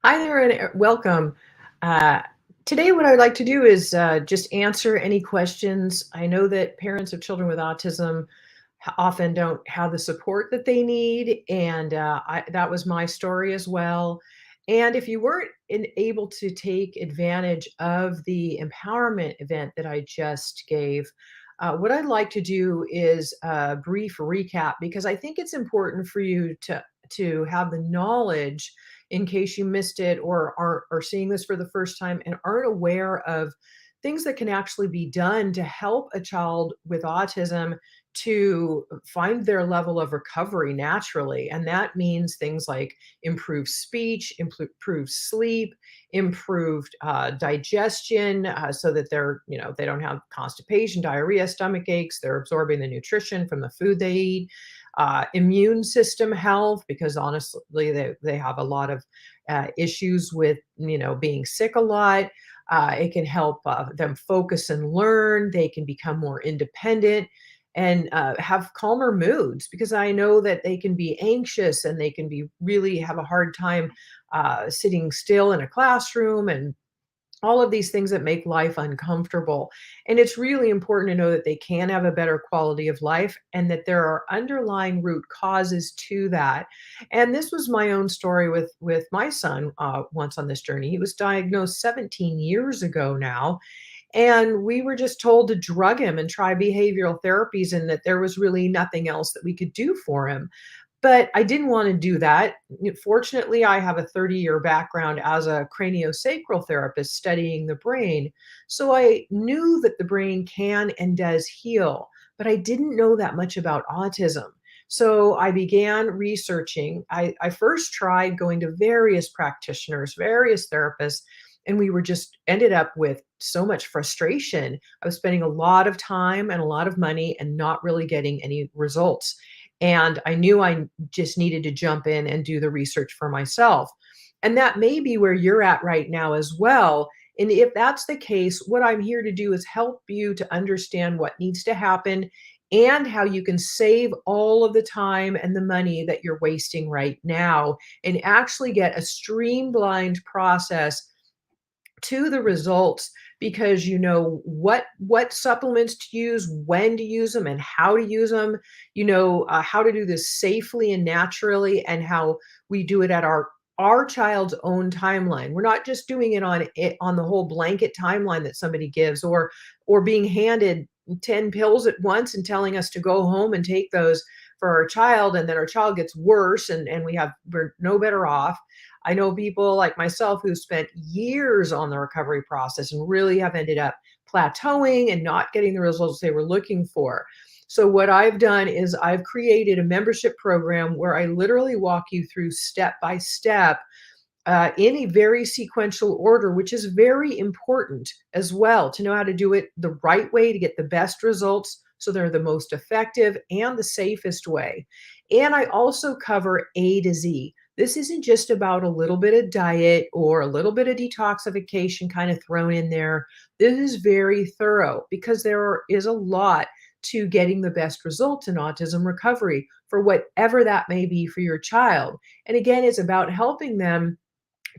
Hi there and welcome. Uh, Today, what I'd like to do is just answer any questions. I know that parents of children with autism often don't have the support that they need, and that was my story as well. And if you weren't able to take advantage of the empowerment event that I just gave, what I'd like to do is a brief recap because I think it's important for you to have the knowledge in case you missed it or are seeing this for the first time and aren't aware of things that can actually be done to help a child with autism to find their level of recovery naturally. And that means things like improved speech, improved sleep, improved digestion, so that they don't have constipation, diarrhea, stomach aches. They're absorbing the nutrition from the food they eat. Immune system health, because honestly, they have a lot of issues with being sick a lot. It can help them focus and learn. They can become more independent and have calmer moods, because I know that they can be anxious and they can be really have a hard time sitting still in a classroom, and all of these things that make life uncomfortable. And it's really important to know that they can have a better quality of life and that there are underlying root causes to that. And this was my own story with my son once on this journey. He was diagnosed 17 years ago now, and we were just told to drug him and try behavioral therapies, and that there was really nothing else that we could do for him. But I didn't want to do that. Fortunately, I have a 30-year background as a craniosacral therapist studying the brain. So I knew that the brain can and does heal, but I didn't know that much about autism. So I began researching. I first tried going to various practitioners, various therapists, and we were just ended up with so much frustration. I was spending a lot of time and a lot of money and not really getting any results. And I knew I just needed to jump in and do the research for myself. And that may be where you're at right now as well. And if that's the case, what I'm here to do is help you to understand what needs to happen and how you can save all of the time and the money that you're wasting right now and actually get a streamlined process to the results, because you know what supplements to use, when to use them, and how to use them. How to do this safely and naturally, and how we do it at our child's own timeline. We're not just doing it on the whole blanket timeline that somebody gives, or being handed 10 pills at once and telling us to go home and take those for our child, and then our child gets worse, and we're no better off. I know people like myself who spent years on the recovery process and really have ended up plateauing and not getting the results they were looking for. So, what I've done is I've created a membership program where I literally walk you through step by step, in a very sequential order, which is very important as well, to know how to do it the right way to get the best results, so they're the most effective and the safest way. And I also cover A to Z. This isn't just about a little bit of diet or a little bit of detoxification kind of thrown in there. This is very thorough because is a lot to getting the best results in autism recovery for whatever that may be for your child. And again, it's about helping them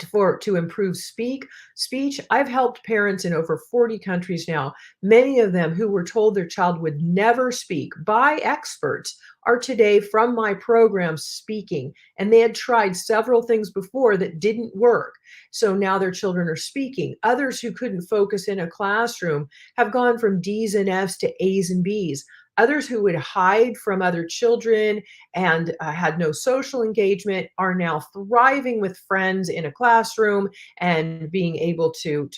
to improve speech. I've helped parents in over 40 countries now. Many of them who were told their child would never speak by experts are today from my program speaking, and they had tried several things before that didn't work. So now their children are speaking. Others who couldn't focus in a classroom have gone from D's and F's to A's and B's. Others who would hide from other children and had no social engagement are now thriving with friends in a classroom and being able to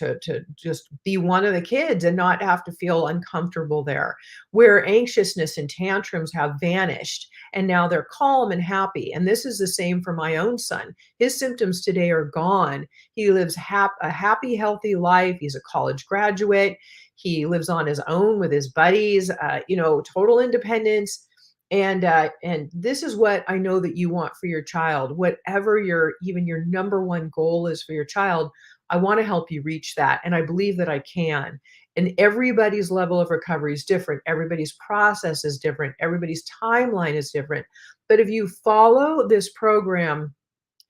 just be one of the kids and not have to feel uncomfortable there, where anxiousness and tantrums have vanished and now they're calm and happy. And this is the same for my own son. His symptoms today are gone. He lives a happy, healthy life. He's a college graduate. He lives on his own with his buddies, total independence. And this is what I know that you want for your child. Whatever your number one goal is for your child, I want to help you reach that. And I believe that I can. And everybody's level of recovery is different. Everybody's process is different. Everybody's timeline is different. But if you follow this program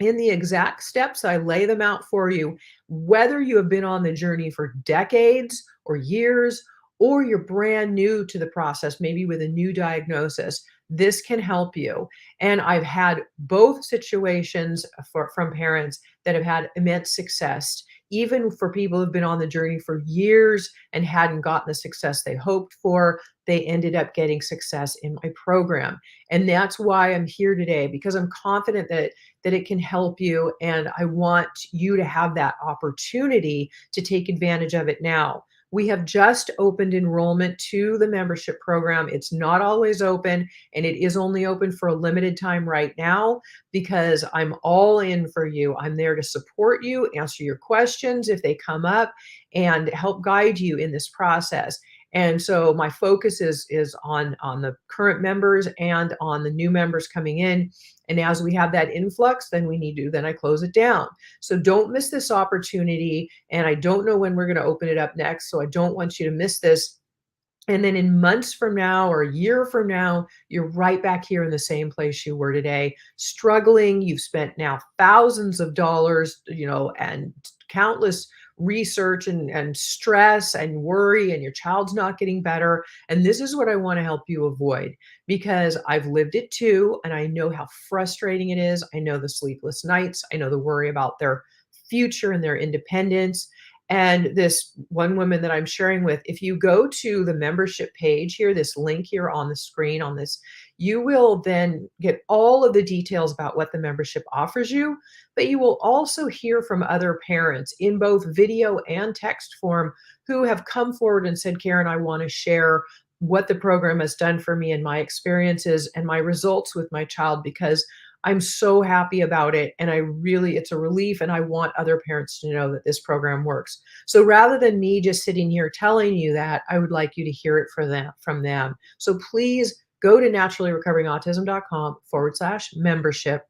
in the exact steps. I lay them out for you, whether you have been on the journey for decades or years, or you're brand new to the process, maybe with a new diagnosis. This can help you. And I've had both situations from parents that have had immense success, even for people who've been on the journey for years and hadn't gotten the success they hoped for. They ended up getting success in my program. And that's why I'm here today, because I'm confident that it can help you. And I want you to have that opportunity to take advantage of it now. We have just opened enrollment to the membership program. It's not always open, and it is only open for a limited time right now because I'm all in for you. I'm there to support you, answer your questions if they come up, and help guide you in this process. And so my focus is on the current members and on the new members coming in. And as we have that influx, then I close it down. So don't miss this opportunity. And I don't know when we're going to open it up next. So I don't want you to miss this. And then in months from now or a year from now, you're right back here in the same place you were today, struggling. You've spent now thousands of dollars, and countless research and stress and worry, and your child's not getting better. And this is what I want to help you avoid, because I've lived it too. And I know how frustrating it is. I know the sleepless nights. I know the worry about their future and their independence. And this one woman that I'm sharing with, if you go to the membership page here, this link here on the screen on this, you will then get all of the details about what the membership offers you, but you will also hear from other parents in both video and text form who have come forward and said, Karen, I want to share what the program has done for me and my experiences and my results with my child, because I'm so happy about it. And it's a relief. And I want other parents to know that this program works. So rather than me just sitting here telling you that, I would like you to hear it from them. So please go to naturallyrecoveringautism.com/membership.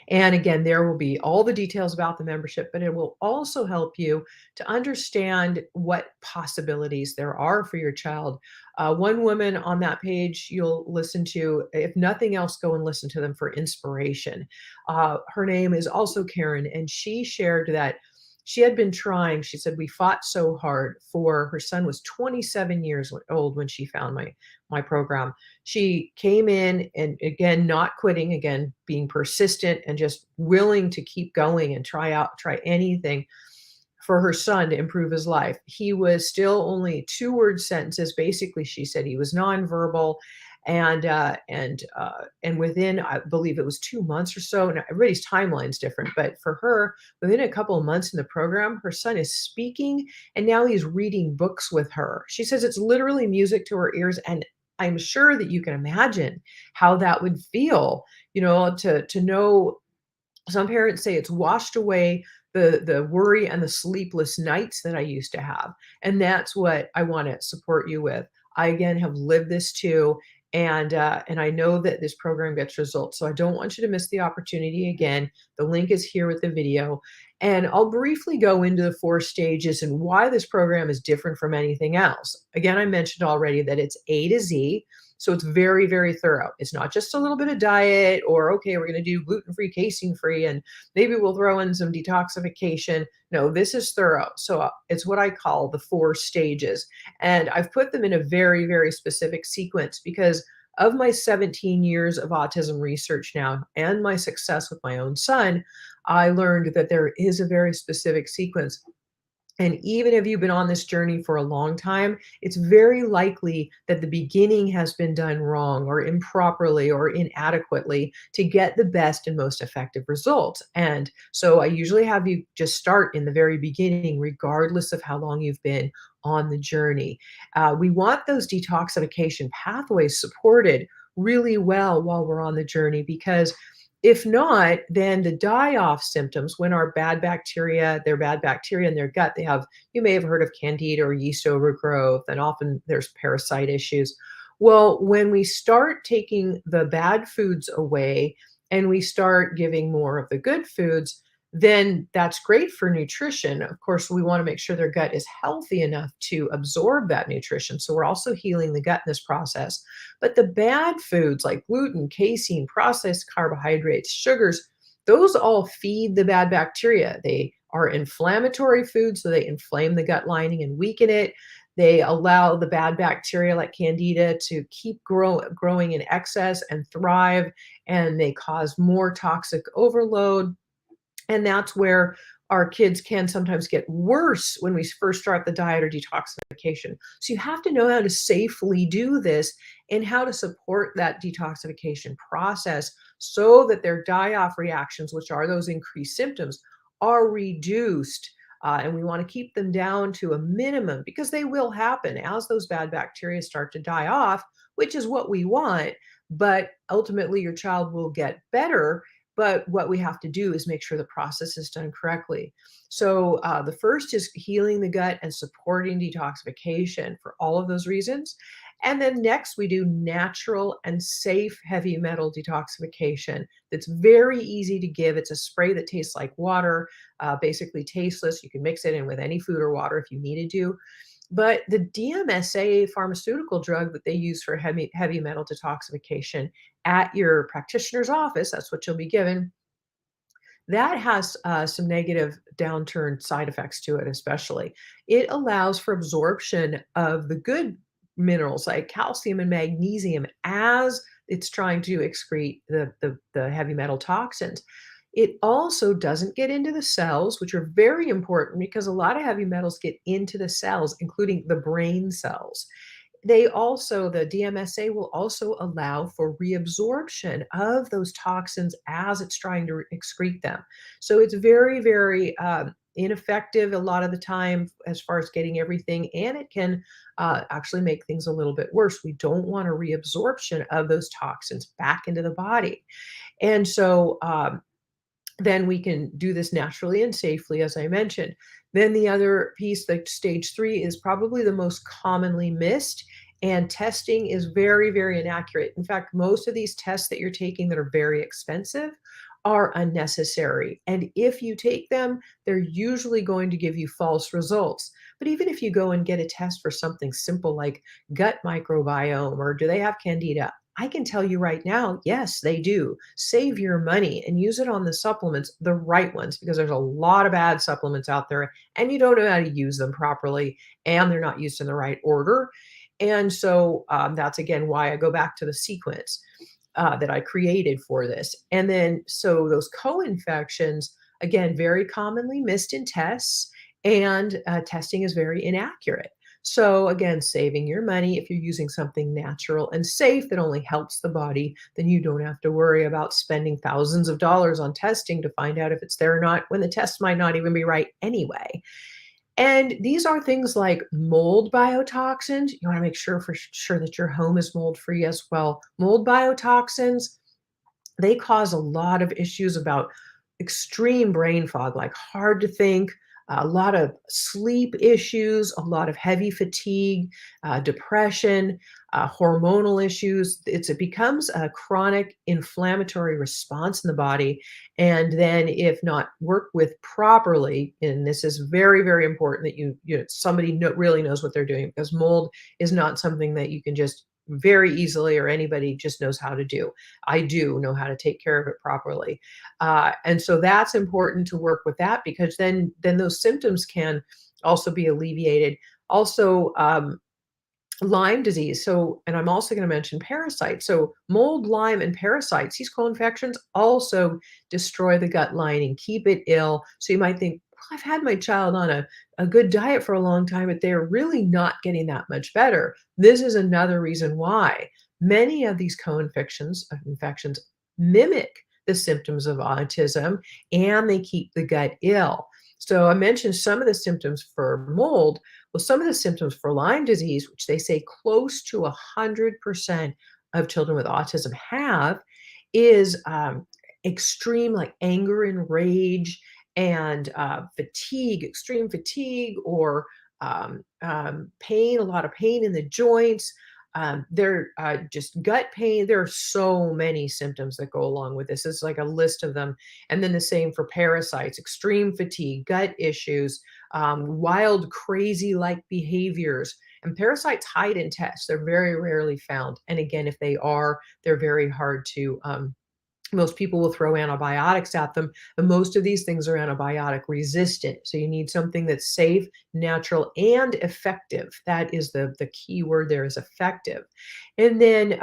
And again, there will be all the details about the membership, but it will also help you to understand what possibilities there are for your child. One woman on that page you'll listen to, if nothing else, go and listen to them for inspiration. Her name is also Karen, and she shared that she had been trying. She said, we fought so hard for her son was 27 years old when she found my program. She came in and, again, not quitting, again, being persistent and just willing to keep going and try anything for her son to improve his life. He was still only 2-word sentences. Basically, she said he was nonverbal. And within, I believe it was 2 months or so. Now, everybody's timeline's different, but for her, within a couple of months in the program, her son is speaking, and now he's reading books with her. She says it's literally music to her ears, and I'm sure that you can imagine how that would feel, to know. Some parents say it's washed away the worry and the sleepless nights that I used to have. And that's what I want to support you with. I, again, have lived this too. And I know that this program gets results. So I don't want you to miss the opportunity. Again, the link is here with the video. And I'll briefly go into the 4 stages and why this program is different from anything else. Again, I mentioned already that it's A to Z. So it's very, very thorough. It's not just a little bit of diet or, okay, we're going to do gluten-free, casein-free, and maybe we'll throw in some detoxification. No, this is thorough. So it's what I call the 4 stages. And I've put them in a very, very specific sequence because of my 17 years of autism research now and my success with my own son, I learned that there is a very specific sequence. And even if you've been on this journey for a long time, it's very likely that the beginning has been done wrong or improperly or inadequately to get the best and most effective results. And so I usually have you just start in the very beginning, regardless of how long you've been on the journey. We want those detoxification pathways supported really well while we're on the journey, because if not, then the die-off symptoms, when our bad bacteria, their bad bacteria in their gut, you may have heard of candida or yeast overgrowth, and often there's parasite issues. Well, when we start taking the bad foods away and we start giving more of the good foods, then that's great for nutrition. Of course, we want to make sure their gut is healthy enough to absorb that nutrition. So we're also healing the gut in this process. But the bad foods like gluten, casein, processed carbohydrates, sugars, those all feed the bad bacteria. They are inflammatory foods, so they inflame the gut lining and weaken it. They allow the bad bacteria like Candida to keep growing in excess and thrive, and they cause more toxic overload. And that's where our kids can sometimes get worse when we first start the diet or detoxification. So you have to know how to safely do this and how to support that detoxification process so that their die-off reactions, which are those increased symptoms, are reduced. And we want to keep them down to a minimum because they will happen as those bad bacteria start to die off, which is what we want. But ultimately, your child will get better, but what we have to do is make sure the process is done correctly. So the first is healing the gut and supporting detoxification for all of those reasons. And then next, we do natural and safe heavy metal detoxification that's very easy to give. It's a spray that tastes like water, basically tasteless. You can mix it in with any food or water if you needed to. But the DMSA pharmaceutical drug that they use for heavy metal detoxification at your practitioner's office, that's what you'll be given, that has some negative downturn side effects to it, especially. It allows for absorption of the good minerals like calcium and magnesium as it's trying to excrete the heavy metal toxins. It also doesn't get into the cells, which are very important because a lot of heavy metals get into the cells, including the brain cells. They also, the DMSA will also allow for reabsorption of those toxins as it's trying to excrete them. So it's very, very ineffective a lot of the time as far as getting everything, and it can actually make things a little bit worse. We don't want a reabsorption of those toxins back into the body. And so then we can do this naturally and safely, as I mentioned. Then the other piece, like stage three, is probably the most commonly missed, and testing is very, very inaccurate. In fact, most of these tests that you're taking that are very expensive are unnecessary. And if you take them, they're usually going to give you false results. But even if you go and get a test for something simple like gut microbiome or do they have candida, I can tell you right now, yes, they do. Save your money and use it on the supplements, the right ones, because there's a lot of bad supplements out there and you don't know how to use them properly and they're not used in the right order. And so that's again why I go back to the sequence that I created for this. And then, so those co-infections, again, very commonly missed in tests, and testing is very inaccurate. So again, saving your money if you're using something natural and safe that only helps the body, then you don't have to worry about spending thousands of dollars on testing to find out if it's there or not, when the test might not even be right anyway. And these are things like mold biotoxins. You want to make sure for sure that your home is mold free as well. Mold biotoxins, they cause a lot of issues about extreme brain fog, like hard to think, a lot of sleep issues, a lot of heavy fatigue, depression, hormonal issues. It becomes a chronic inflammatory response in the body. And then, if not worked with properly, and this is very, very important that somebody really knows what they're doing, because mold is not something that you can just very easily or anybody just knows how to do. I do know how to take care of it properly. And so that's important to work with that, because then those symptoms can also be alleviated. Also, Lyme disease. So, and I'm also going to mention parasites. So, mold, Lyme, and parasites, these co-infections also destroy the gut lining, keep it ill. So, you might think, well, I've had my child on a good diet for a long time, but they're really not getting that much better. This is another reason why many of these infections mimic the symptoms of autism, and they keep the gut ill. So, I mentioned some of the symptoms for mold. Well, some of the symptoms for Lyme disease, which they say close to 100% of children with autism have, is extreme, like anger and rage, and fatigue, extreme fatigue, or pain, a lot of pain in the joints. There just gut pain. There are so many symptoms that go along with this. It's like a list of them. And then the same for parasites: extreme fatigue, gut issues, wild, crazy like behaviors. And parasites hide in tests. They're very rarely found. And again, if they are, they're very hard to Most people will throw antibiotics at them, and most of these things are antibiotic resistant. So you need something that's safe, natural, and effective. That is the key word there, is effective. And then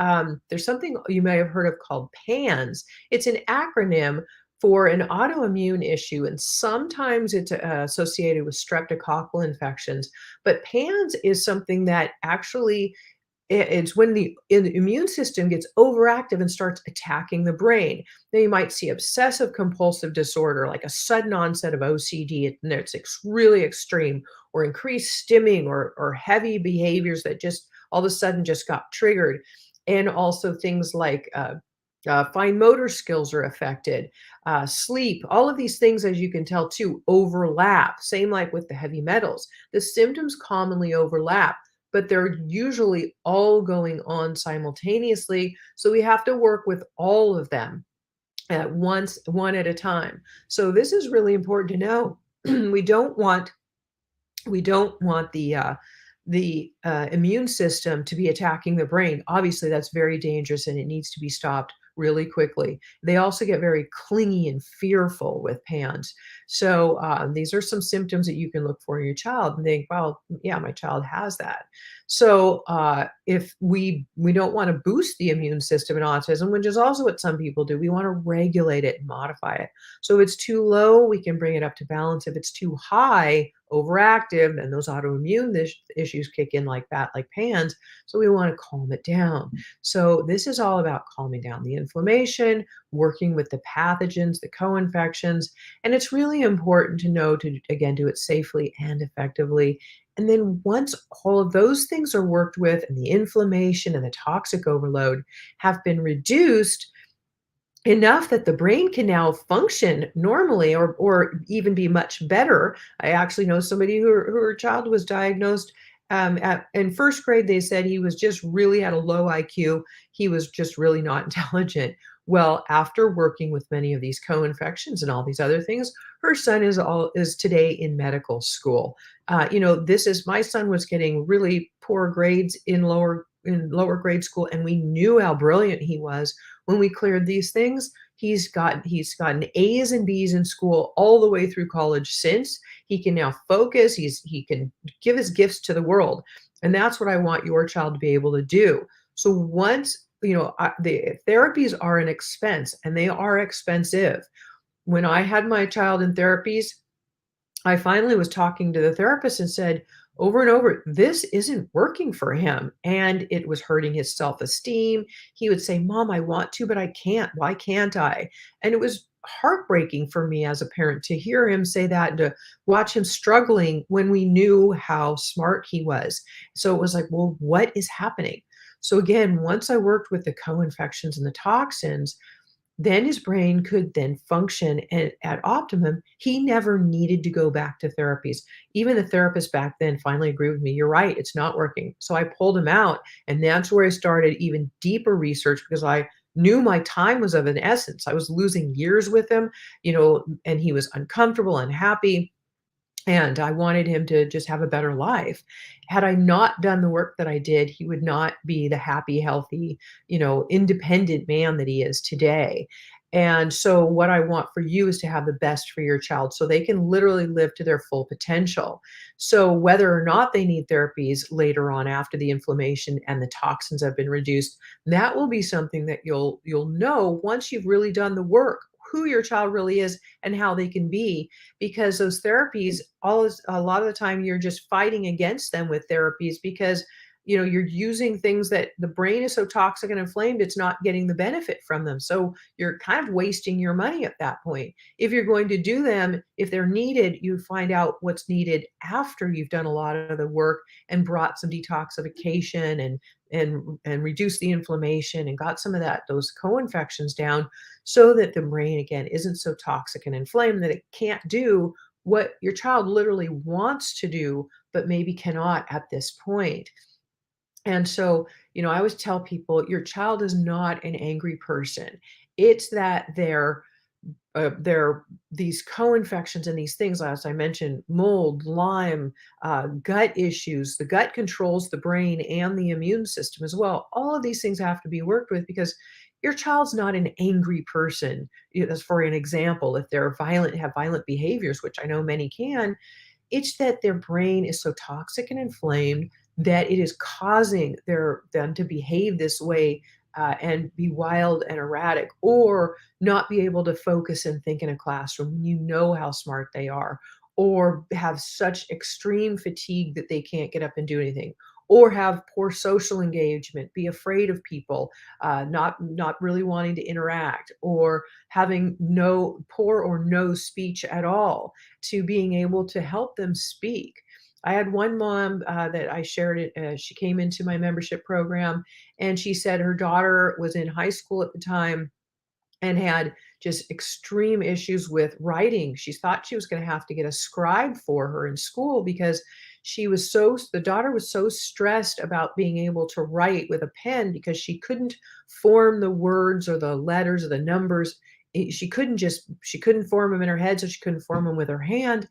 there's something you may have heard of called PANS. It's an acronym for an autoimmune issue, and sometimes it's associated with streptococcal infections. But PANS is something that actually it's when the immune system gets overactive and starts attacking the brain. Then you might see obsessive compulsive disorder, like a sudden onset of OCD, and it's really extreme, or increased stimming, or heavy behaviors that just all of a sudden just got triggered. And also things like fine motor skills are affected, sleep, all of these things, as you can tell too, overlap. Same like with the heavy metals. The symptoms commonly overlap, but they're usually all going on simultaneously. So we have to work with all of them at once, one at a time. So this is really important to know. we don't want we don't want the immune system to be attacking the brain. Obviously, that's very dangerous and it needs to be stopped really quickly. They also get very clingy and fearful with PANS. So these are some symptoms that you can look for in your child and think, well, yeah, my child has that. So if we don't want to boost the immune system in autism, which is also what some people do, we want to regulate it and modify it. So if it's too low, we can bring it up to balance. If it's too high, overactive, then those autoimmune issues kick in like that, like PANS. So we want to calm it down. So this is all about calming down the inflammation, working with the pathogens, the co-infections, and it's really important to know to, again, do it safely and effectively. And then once all of those things are worked with and the inflammation and the toxic overload have been reduced, enough that the brain can now function normally, or even be much better. I actually know somebody who her child was diagnosed at in first grade. They said he was just really had a low IQ. He was just really not intelligent. Well, after working with many of these co-infections and all these other things, her son is today in medical school. This is my son was getting really poor grades in lower grade school, and we knew how brilliant he was when we cleared these things. He's gotten A's and B's in school all the way through college since. He can now focus, he can give his gifts to the world. And that's what I want your child to be able to do. So once, the therapies are an expense and they are expensive. When I had my child in therapies, I finally was talking to the therapist and said over and over, this isn't working for him. And it was hurting his self esteem. He would say, Mom, I want to, but I can't. Why can't I? And it was heartbreaking for me as a parent to hear him say that and to watch him struggling when we knew how smart he was. So it was like, well, what is happening? So again, once I worked with the co-infections and the toxins, then his brain could then function at optimum. He never needed to go back to therapies. Even the therapist back then finally agreed with me. You're right, it's not working. So I pulled him out, and that's where I started even deeper research because I knew my time was of an essence. I was losing years with him, and he was uncomfortable, unhappy, and I wanted him to just have a better life. Had I not done the work that I did, he would not be the happy, healthy, independent man that he is today. And so, what I want for you is to have the best for your child so they can literally live to their full potential. So, whether or not they need therapies later on after the inflammation and the toxins have been reduced, that will be something that you'll know once you've really done the work, who your child really is and how they can be, because those therapies, a lot of the time you're just fighting against them with therapies because you're using things that the brain is so toxic and inflamed, it's not getting the benefit from them. So you're kind of wasting your money at that point. If you're going to do them, if they're needed, you find out what's needed after you've done a lot of the work and brought some detoxification and reduced the inflammation and got some of those co-infections down, so that the brain again isn't so toxic and inflamed that it can't do what your child literally wants to do but maybe cannot at this point. And so, I always tell people your child is not an angry person. It's that they're these co-infections and these things, as I mentioned, mold, Lyme, gut issues. The gut controls the brain and the immune system as well. All of these things have to be worked with because your child's not an angry person. As for an example, if they're violent, have violent behaviors, which I know many can, it's that their brain is so toxic and inflamed that it is causing them to behave this way, and be wild and erratic, or not be able to focus and think in a classroom when you know how smart they are, or have such extreme fatigue that they can't get up and do anything, or have poor social engagement, be afraid of people, not really wanting to interact, or having no poor or no speech at all, to being able to help them speak. I had one mom that I shared it. She came into my membership program, and she said her daughter was in high school at the time and had just extreme issues with writing. She thought she was going to have to get a scribe for her in school because the daughter was so stressed about being able to write with a pen because she couldn't form the words or the letters or the numbers. She couldn't form them in her head, so she couldn't form them with her hand.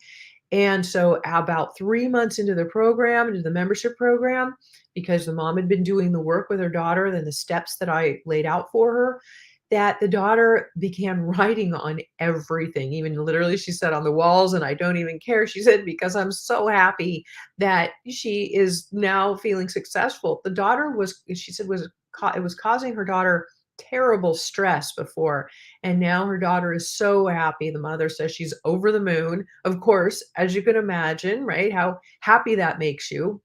And so about 3 months into the program, into the membership program, because the mom had been doing the work with her daughter, then the steps that I laid out for her, that the daughter began writing on everything, even literally, she said, on the walls, and I don't even care. She said, because I'm so happy that she is now feeling successful. The daughter was, she said, it was causing her daughter terrible stress before, and now her daughter is so happy. The mother says she's over the moon. Of course, as you can imagine, right? How happy that makes you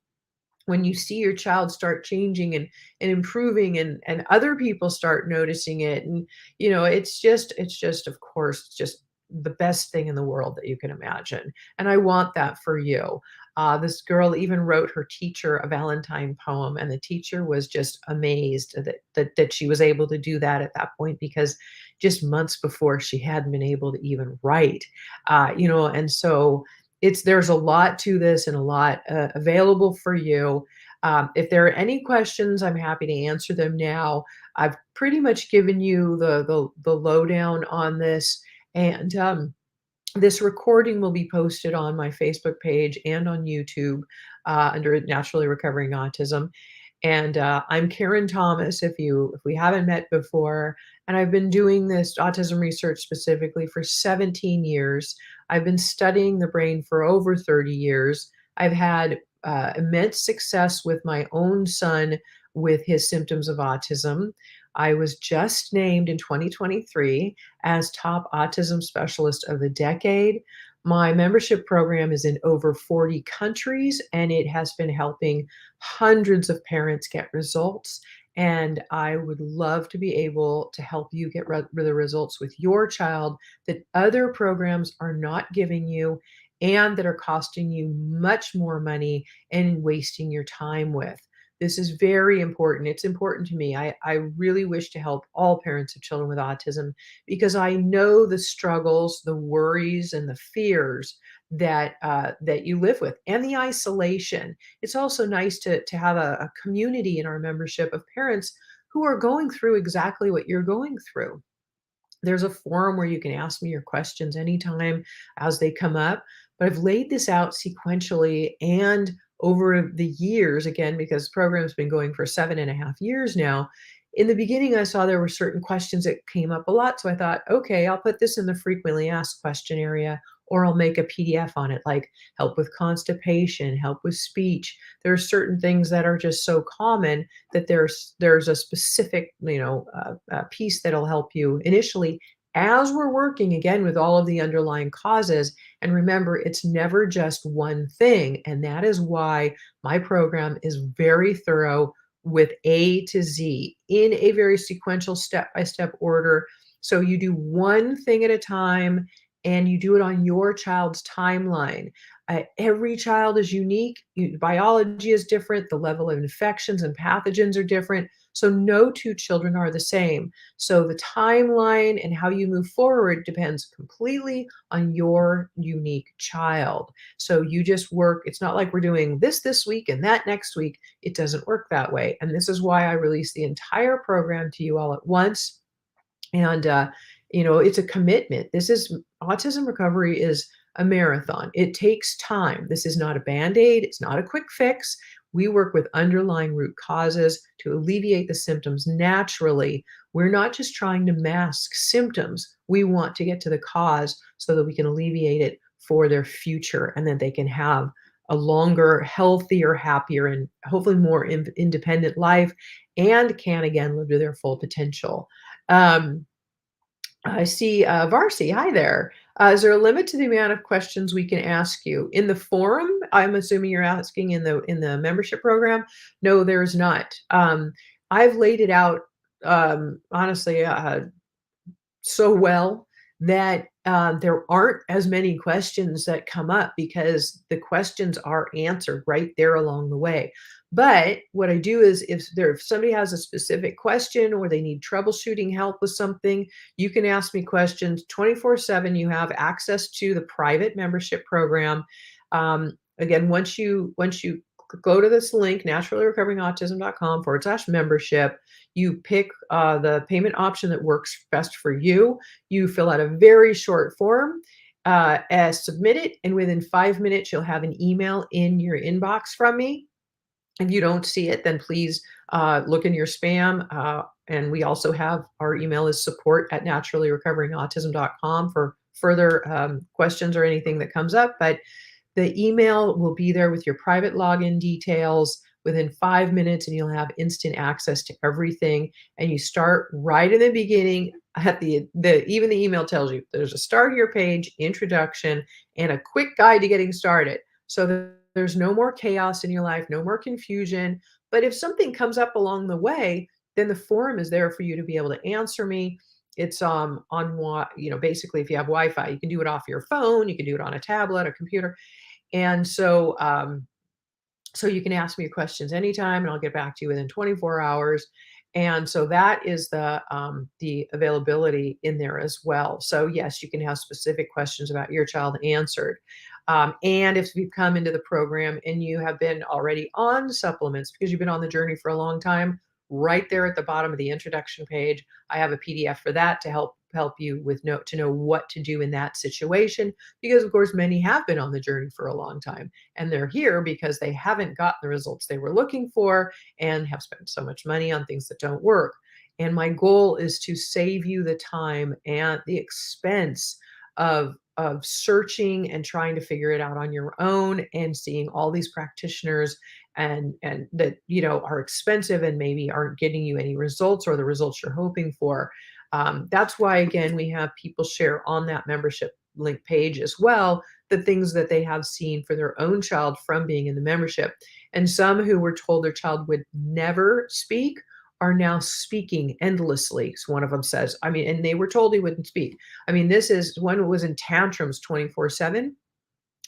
when you see your child start changing and improving, and other people start noticing it. And it's just of course just the best thing in the world that you can imagine, and I want that for you. This girl even wrote her teacher a Valentine poem, and the teacher was just amazed that she was able to do that at that point, because just months before she hadn't been able to even write. And so there's a lot to this, and a lot available for you. If there are any questions, I'm happy to answer them now. I've pretty much given you the lowdown on this, and this recording will be posted on my Facebook page and on YouTube, under Naturally Recovering Autism. And I'm Karen Thomas, if we haven't met before, and I've been doing this autism research specifically for 17 years. I've been studying the brain for over 30 years. I've had immense success with my own son with his symptoms of autism. I was just named in 2023 as top autism specialist of the decade. My membership program is in over 40 countries, and it has been helping hundreds of parents get results. And I would love to be able to help you get the results with your child that other programs are not giving you, and that are costing you much more money and wasting your time with. This is very important. It's important to me. I really wish to help all parents of children with autism, because I know the struggles, the worries, and the fears that you live with, and the isolation. It's also nice to have a community in our membership of parents who are going through exactly what you're going through. There's a forum where you can ask me your questions anytime as they come up, but I've laid this out sequentially and over the years, again, because the program's been going for 7.5 years now. In the beginning, I saw there were certain questions that came up a lot, so I thought, okay, I'll put this in the frequently asked question area, or I'll make a PDF on it, like help with constipation, help with speech. There are certain things that are just so common that there's a specific piece that'll help you initially, as we're working again with all of the underlying causes. And remember, it's never just one thing, and that is why my program is very thorough, with A to Z, in a very sequential step-by-step order. So you do one thing at a time, and you do it on your child's timeline. Every child is unique. Biology is different. The level of infections and pathogens are different. So no two children are the same. So the timeline and how you move forward depends completely on your unique child. So you just work. It's not like we're doing this week and that next week. It doesn't work that way. And this is why I release the entire program to you all at once. And it's a commitment. Autism recovery is a marathon. It takes time. This is not a band-aid. It's not a quick fix. We work with underlying root causes to alleviate the symptoms naturally. We're not just trying to mask symptoms. We want to get to the cause so that we can alleviate it for their future and that they can have a longer, healthier, happier, and hopefully more independent life and can again live to their full potential. Um, I see, Varsi, hi there. Is there a limit to the amount of questions we can ask you? In the forum, I'm assuming you're asking in the membership program? No, there's not. I've laid it out, honestly, so well that there aren't as many questions that come up because the questions are answered right there along the way. But what I do is if somebody has a specific question or they need troubleshooting help with something, you can ask me questions 24/7. You have access to the private membership program. Again, once you go to this link, naturallyrecoveringautism.com/membership, you pick the payment option that works best for you. You fill out a very short form, submit it, and within 5 minutes, you'll have an email in your inbox from me. If you don't see it, then please look in your spam. And we also have our email is support@naturallyrecoveringautism.com for further questions or anything that comes up. But the email will be there with your private login details within 5 minutes, and you'll have instant access to everything. And you start right in the beginning. At even the email tells you there's a start of your page, introduction, and a quick guide to getting started. So there's no more chaos in your life, no more confusion. But if something comes up along the way, then the forum is there for you to be able to answer me. It's on what, basically if you have Wi-Fi, you can do it off your phone, you can do it on a tablet, a computer. And so you can ask me questions anytime, and I'll get back to you within 24 hours. And so that is the availability in there as well. So yes, you can have specific questions about your child answered. And if you've come into the program and you have been already on supplements because you've been on the journey for a long time, right there at the bottom of the introduction page, I have a PDF for that to help you with to know what to do in that situation. Because of course, many have been on the journey for a long time and they're here because they haven't gotten the results they were looking for and have spent so much money on things that don't work. And my goal is to save you the time and the expense of searching and trying to figure it out on your own and seeing all these practitioners and that are expensive and maybe aren't getting you any results or the results you're hoping for. That's why again we have people share on that membership link page as well the things that they have seen for their own child from being in the membership. And some who were told their child would never speak are now speaking endlessly. So one of them says, I mean, and they were told he wouldn't speak. I mean, this is one who was in tantrums 24/7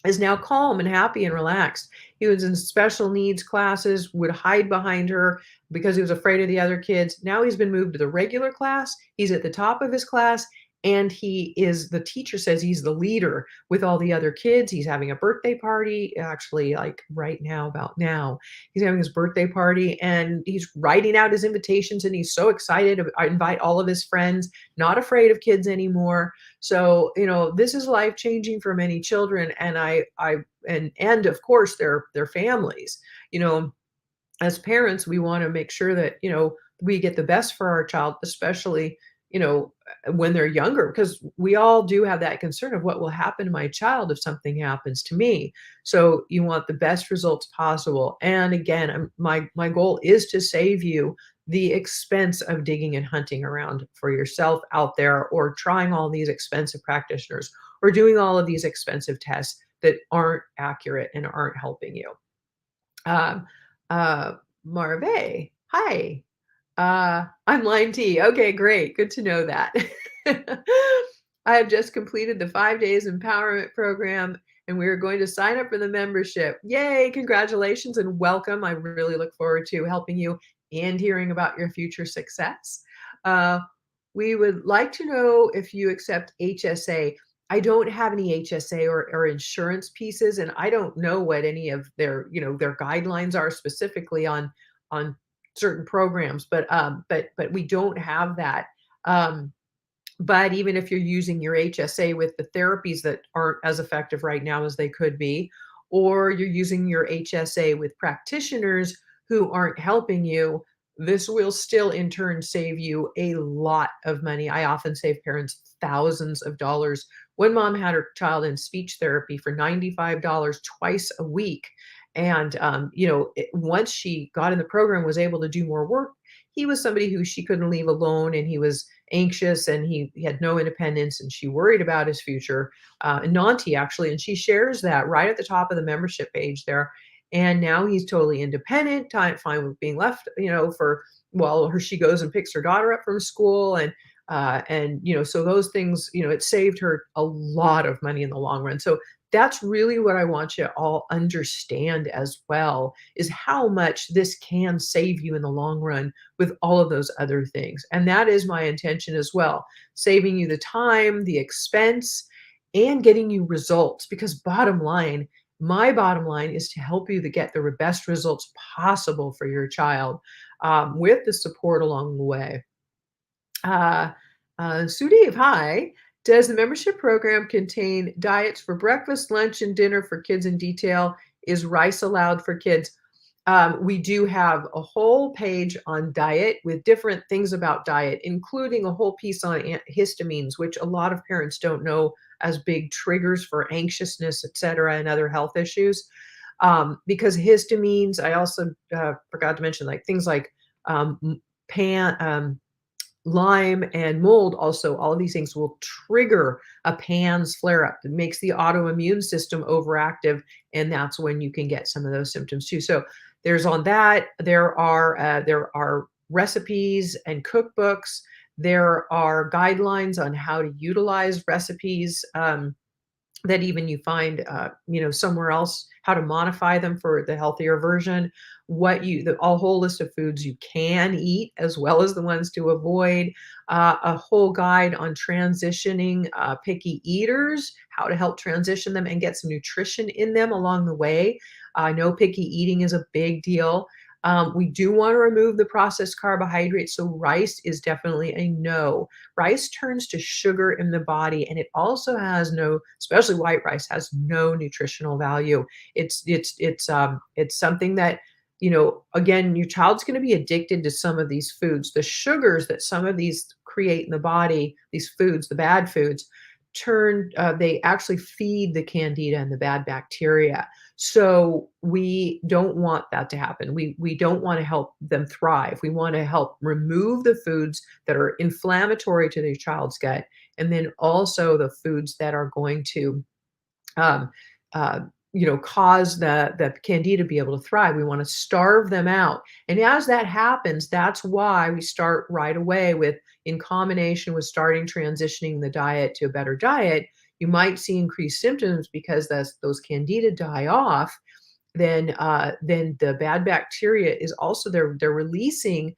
is now calm and happy and relaxed. He was in special needs classes, would hide behind her because he was afraid of the other kids. Now he's been moved to the regular class. He's at the top of his class. And the teacher says he's the leader with all the other kids. He's having a birthday party, actually, like right now, about now. He's having his birthday party and he's writing out his invitations and he's so excited to invite all of his friends, not afraid of kids anymore. So, this is life changing for many children, and and of course their families. You know, as parents, we want to make sure that we get the best for our child, especially when they're younger, because we all do have that concern of what will happen to my child if something happens to me. So you want the best results possible. And again, my goal is to save you the expense of digging and hunting around for yourself out there, or trying all these expensive practitioners, or doing all of these expensive tests that aren't accurate and aren't helping you. Um, Marve, hi. I'm line T. Okay, great. Good to know that. I have just completed the 5 days empowerment program and we are going to sign up for the membership. Yay, congratulations and welcome. I really look forward to helping you and hearing about your future success. Uh, we would like to know if you accept HSA. I don't have any HSA or insurance pieces, and I don't know what any of their guidelines are specifically on certain programs, but we don't have that. But even if you're using your HSA with the therapies that aren't as effective right now as they could be, or you're using your HSA with practitioners who aren't helping you, this will still in turn save you a lot of money. I often save parents thousands of dollars. One mom had her child in speech therapy for $95 twice a week. And, once she got in the program, was able to do more work, he was somebody who she couldn't leave alone, and he was anxious, and he had no independence, and she worried about his future. Nanti, actually, and she shares that right at the top of the membership page there. And now he's totally independent, fine with being left, for while she goes and picks her daughter up from school, so those things, it saved her a lot of money in the long run. So that's really what I want you to all understand as well, is how much this can save you in the long run with all of those other things. And that is my intention as well, saving you the time, the expense, and getting you results. Because my bottom line is to help you to get the best results possible for your child, with the support along the way. Uh, Sudeep, hi. Does the membership program contain diets for breakfast, lunch, and dinner for kids in detail? Is rice allowed for kids? We do have a whole page on diet with different things about diet, including a whole piece on histamines, which a lot of parents don't know as big triggers for anxiousness, et cetera, and other health issues. Because histamines, I also forgot to mention, like things like pan. Lyme and mold, also, all of these things will trigger a PANS flare up. It makes the autoimmune system overactive, and that's when you can get some of those symptoms too. So there's on that. There are recipes and cookbooks. There are guidelines on how to utilize recipes. That even you find, somewhere else, how to modify them for the healthier version, a whole list of foods you can eat as well as the ones to avoid, a whole guide on transitioning picky eaters, how to help transition them and get some nutrition in them along the way. I know picky eating is a big deal. We do want to remove the processed carbohydrates, so rice is definitely a no. Rice turns to sugar in the body, and it also has no, especially white rice, has no nutritional value. It's something that, again, your child's going to be addicted to some of these foods. The sugars that some of these create in the body, these foods, the bad foods, they actually feed the candida and the bad bacteria. So we don't want that to happen. We don't want to help them thrive. We want to help remove the foods that are inflammatory to their child's gut, and then also the foods that are going to um, uh, cause the candida to be able to thrive. We want to starve them out. And as that happens, that's why we start right away with, in combination with starting transitioning the diet to a better diet, you might see increased symptoms because those candida die off. Then the bad bacteria is also, they're releasing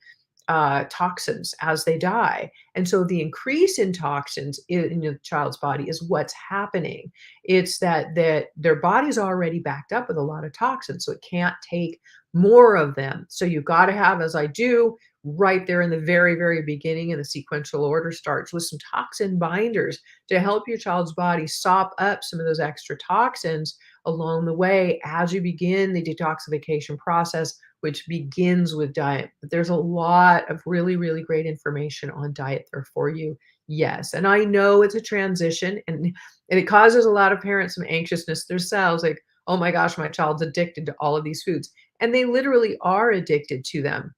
toxins as they die. And so the increase in toxins in your child's body is what's happening. It's that their body's already backed up with a lot of toxins, so it can't take more of them. So you've got to have, as I do right there in the very, very beginning in the sequential order, starts with some toxin binders to help your child's body sop up some of those extra toxins along the way as you begin the detoxification process, which begins with diet. But there's a lot of really, really great information on diet there for you. Yes. And I know it's a transition, and it causes a lot of parents some anxiousness themselves, like, oh my gosh, my child's addicted to all of these foods. And they literally are addicted to them.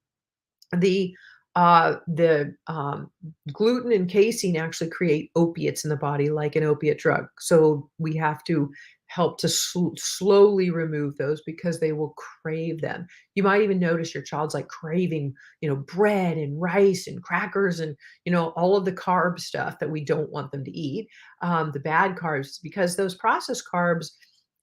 The gluten and casein actually create opiates in the body, like an opiate drug. So we have to help to slowly remove those because they will crave them. You might even notice your child's like craving, bread and rice and crackers and, all of the carb stuff that we don't want them to eat, the bad carbs, because those processed carbs,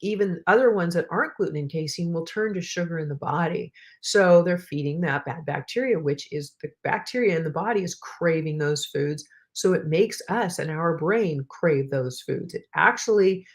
even other ones that aren't gluten and casein, will turn to sugar in the body. So they're feeding that bad bacteria, which is the bacteria in the body is craving those foods. So it makes us and our brain crave those foods. It actually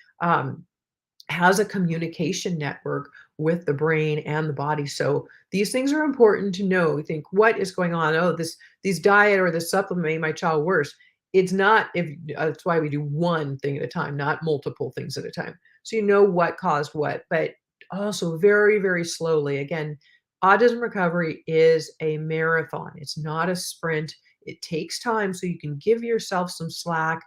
has a communication network with the brain and the body. So these things are important to know. You think, what is going on? Oh, these diet or this supplement made my child worse. it's not if that's why we do one thing at a time, not multiple things at a time. So you know what caused what, but also very, very slowly. Again, autism recovery is a marathon. It's not a sprint. It takes time, so you can give yourself some slack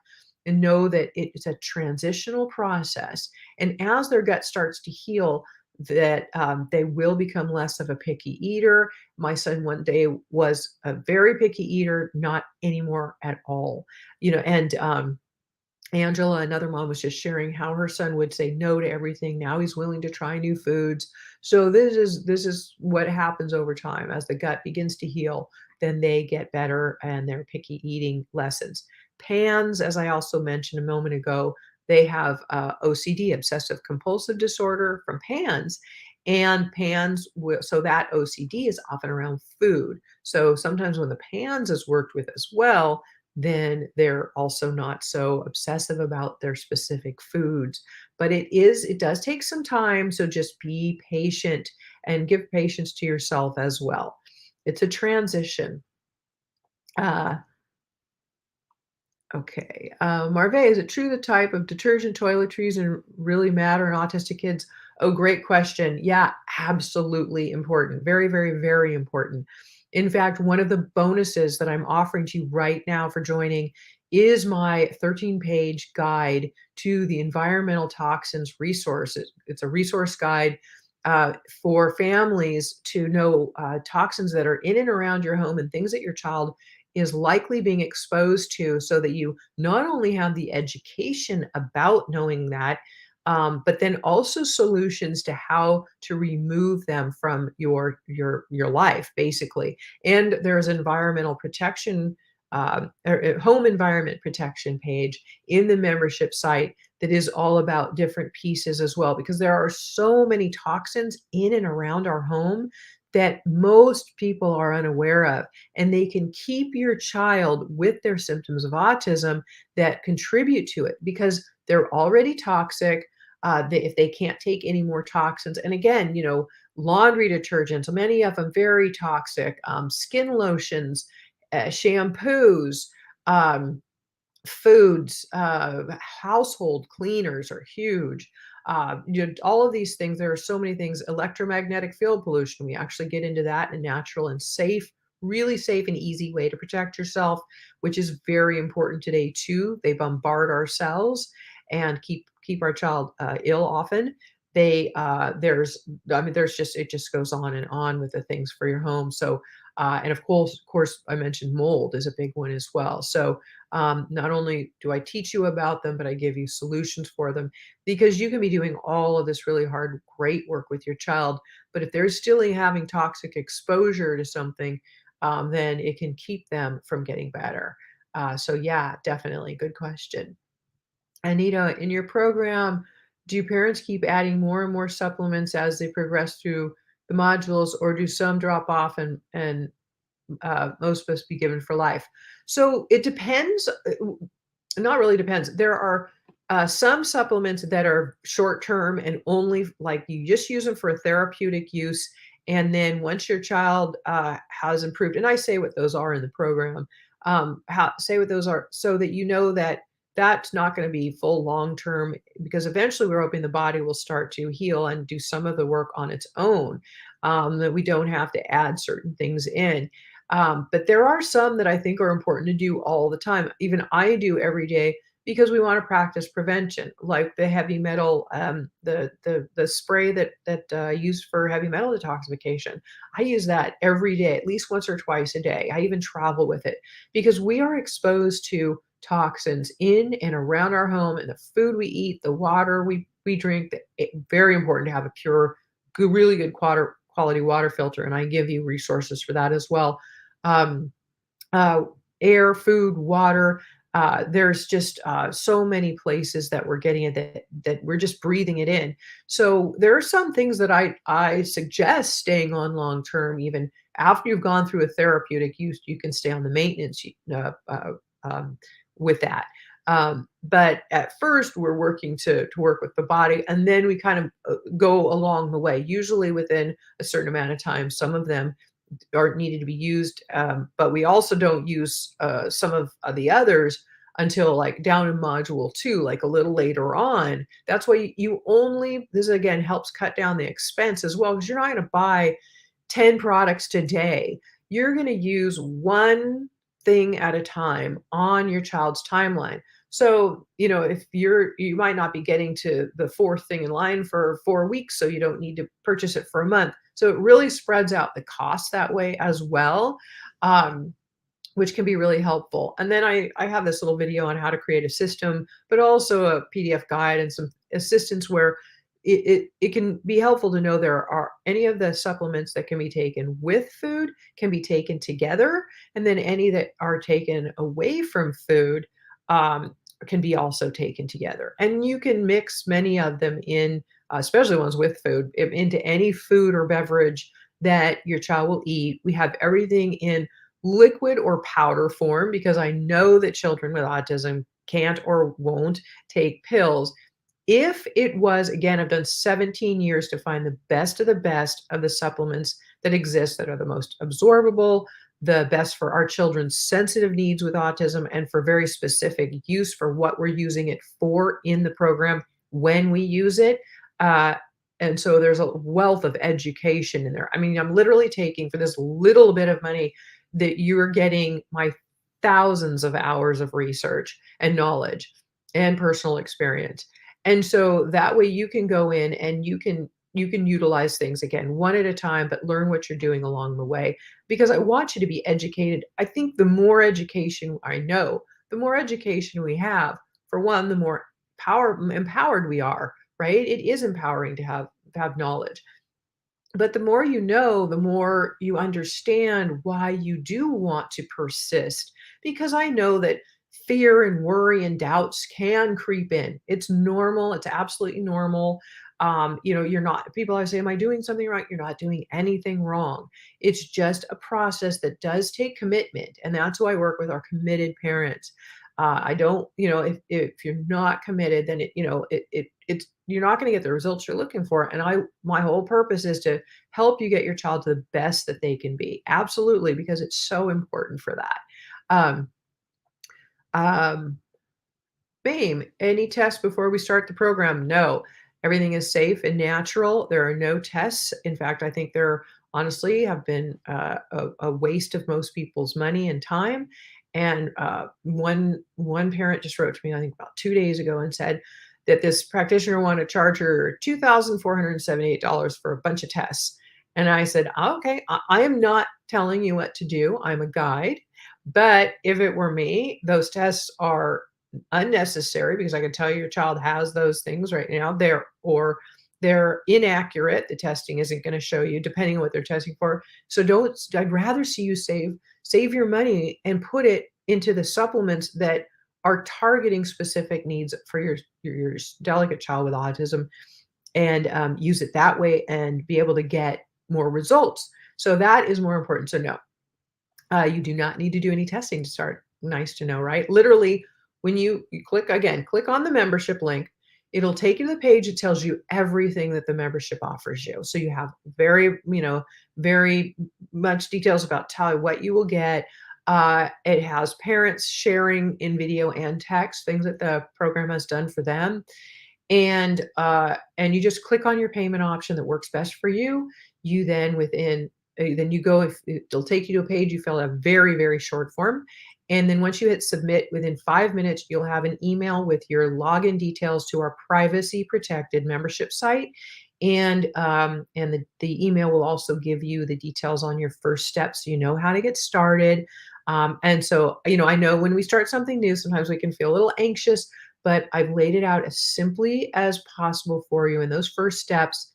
and know that it's a transitional process. And as their gut starts to heal, that they will become less of a picky eater. My son one day was a very picky eater, not anymore at all. And Angela, another mom, was just sharing how her son would say no to everything. Now he's willing to try new foods. So this is what happens over time. As the gut begins to heal, then they get better and their picky eating lessens. PANS, as I also mentioned a moment ago, they have OCD, obsessive compulsive disorder from PANS. And PANS, so that OCD is often around food. So sometimes when the PANS is worked with as well, then they're also not so obsessive about their specific foods. But it does take some time, so just be patient and give patience to yourself as well. It's a transition. Uh, Okay. Marve, is it true the type of detergent toiletries and really matter in autistic kids? Oh, great question. Yeah, absolutely important. Very, very, very important. In fact, one of the bonuses that I'm offering to you right now for joining is my 13-page guide to the environmental toxins resources. It's a resource guide for families to know toxins that are in and around your home and things that your child is likely being exposed to, so that you not only have the education about knowing that, but then also solutions to how to remove them from your life, basically. And there's environmental protection, or home environment protection page in the membership site that is all about different pieces as well, because there are so many toxins in and around our home that most people are unaware of, and they can keep your child with their symptoms of autism that contribute to it because they're already toxic. If they can't take any more toxins, and again, laundry detergents, many of them very toxic, skin lotions, shampoos, um, foods, household cleaners are huge. All of these things, there are so many things. Electromagnetic field pollution, we actually get into that in a natural and safe, really safe and easy way to protect yourself, which is very important today too. They bombard our cells and keep our child ill often. There's just, it just goes on and on with the things for your home. So and of course, I mentioned mold is a big one as well. So not only do I teach you about them, but I give you solutions for them, because you can be doing all of this really hard, great work with your child. But if they're still having toxic exposure to something, then it can keep them from getting better. So, yeah, definitely. Good question. Anita, in your program, do parents keep adding more and more supplements as they progress through the modules, or do some drop off and most supposed to be given for life? So it depends. Not really depends. There are some supplements that are short term and only like you just use them for therapeutic use. And then once your child has improved, and I say what those are in the program, say what those are so that you know that that's not going to be full long term, because eventually we're hoping the body will start to heal and do some of the work on its own, that we don't have to add certain things in. But there are some that I think are important to do all the time. Even I do every day, because we want to practice prevention, like the heavy metal, the spray that used for heavy metal detoxification. I use that every day, at least once or twice a day. I even travel with it because we are exposed to toxins in and around our home, and the food we eat, the water we drink. Very important to have a pure, good, really good quality water filter, and I give you resources for that as well. um, uh, Air, food, water. There's just so many places that we're getting it, that we're just breathing it in. So there are some things that I suggest staying on long term, even after you've gone through a therapeutic use. You can stay on the maintenance um, with that. But at first, we're working to work with the body, and then we kind of go along the way. Usually within a certain amount of time, some of them are needed to be used, but we also don't use some of the others until like down in module 2, like a little later on. That's why you only this again helps cut down the expense as well because you're not going to buy 10 products today. You're going to use one thing at a time on your child's timeline. So, if you might not be getting to the fourth thing in line for 4 weeks, so you don't need to purchase it for a month. So it really spreads out the cost that way as well. Um, which can be really helpful. And then I have this little video on how to create a system, but also a PDF guide and some assistance where it can be helpful to know there are any of the supplements that can be taken with food can be taken together, and then any that are taken away from food um, can be also taken together. And you can mix many of them in, especially ones with food, into any food or beverage that your child will eat. We have everything in liquid or powder form because I know that children with autism can't or won't take pills. If it was, again, I've done 17 years to find the best of the supplements that exist that are the most absorbable, the best for our children's sensitive needs with autism, and for very specific use for what we're using it for in the program when we use it. Uh, and so there's a wealth of education in there. I mean, I'm literally taking for this little bit of money that you're getting my thousands of hours of research and knowledge and personal experience. And so that way you can go in and you can utilize things again one at a time, but learn what you're doing along the way because I want you to be educated. I think the more education I know, the more education we have, for one, the more empowered we are, right? It is empowering to have knowledge. But the more you know, the more you understand why you do want to persist. Because I know that fear and worry and doubts can creep in. It's normal. It's absolutely normal. You're not, people always say, am I doing something right? You're not doing anything wrong. It's just a process that does take commitment. And that's why I work with our committed parents. I don't, if you're not committed, then it's you're not going to get the results you're looking for. And my whole purpose is to help you get your child to the best that they can be. Absolutely, because it's so important for that. Um, um, BAME, any tests before we start the program? No. Everything is safe and natural. There are no tests. In fact, I think there honestly have been a waste of most people's money and time. And one parent just wrote to me, I think about 2 days ago, and said that this practitioner wanted to charge her $2,478 for a bunch of tests. And I said, okay, I am not telling you what to do. I'm a guide. But if it were me, those tests are unnecessary because I can tell your child has those things right now. They're inaccurate. The testing isn't going to show you, depending on what they're testing for. So don't. I'd rather see you save your money and put it into the supplements that are targeting specific needs for your delicate child with autism, and use it that way and be able to get more results. So that is more important. So no, you do not need to do any testing to start. Nice to know, right? Literally, when you click on the membership link, it'll take you to the page that tells you everything that the membership offers you. So you have very much details about what you will get. It has parents sharing in video and text, things that the program has done for them. And you just click on your payment option that works best for you. You then you go, if it'll take you to a page, you fill out a very, very short form. And then once you hit submit, within 5 minutes, you'll have an email with your login details to our privacy protected membership site. And the email will also give you the details on your first steps so you know how to get started. And so, I know when we start something new, sometimes we can feel a little anxious, but I've laid it out as simply as possible for you in those first steps.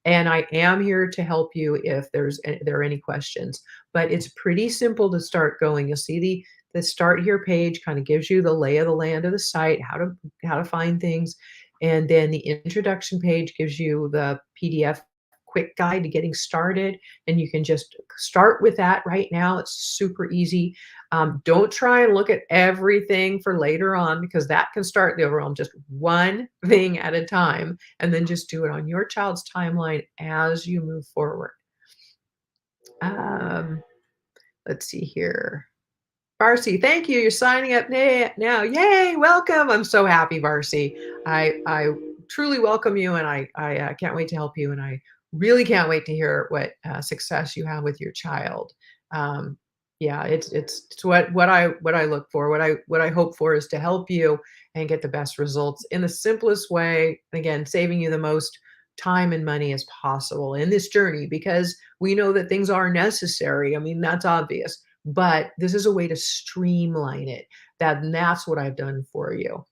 And I am here to help you if there are any questions. But it's pretty simple to start going. You'll see the start here page kind of gives you the lay of the land of the site, how to find things. And then the introduction page gives you the PDF quick guide to getting started. And you can just start with that right now. It's super easy. Don't try and look at everything for later on because that can start the overwhelm. Just one thing at a time, and then just do it on your child's timeline as you move forward. Um, let's see here. Barcy, thank you. You're signing up now. Yay, welcome. I'm so happy, Barcy. I truly welcome you, and I can't wait to help you, and I really can't wait to hear what success you have with your child. Um, yeah, it's what I look for. What I hope for is to help you and get the best results in the simplest way. Again, saving you the most time and money as possible in this journey, because we know that things are necessary. I mean, that's obvious, but this is a way to streamline it. That's what I've done for you.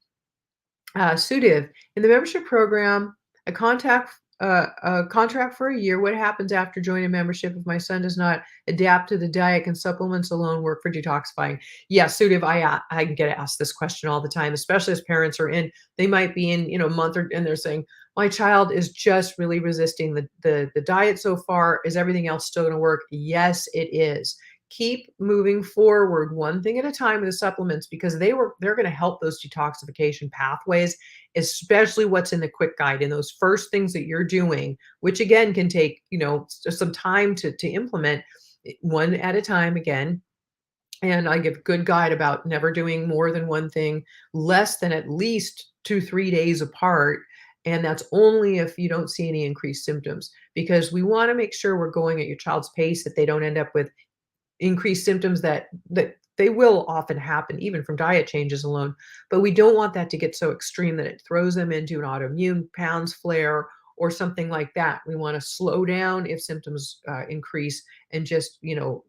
Suitive, in the membership program, a contract for a year. What happens after joining membership if my son does not adapt to the diet? Can supplements alone work for detoxifying? Yeah, Suitive, I get asked this question all the time, especially as parents are in. They might be in a month, and they're saying, my child is just really resisting the diet so far. Is everything else still going to work? Yes, it is. Keep moving forward one thing at a time with the supplements, because they're going to help those detoxification pathways, especially what's in the quick guide, and those first things that you're doing, which again can take some time to implement, one at a time again. And I give good guide about never doing more than one thing less than at least 2-3 days apart. And that's only if you don't see any increased symptoms, because we want to make sure we're going at your child's pace, that they don't end up with increased symptoms that they will often happen even from diet changes alone. But we don't want that to get so extreme that it throws them into an autoimmune pounds flare or something like that. We want to slow down if symptoms increase, and just not,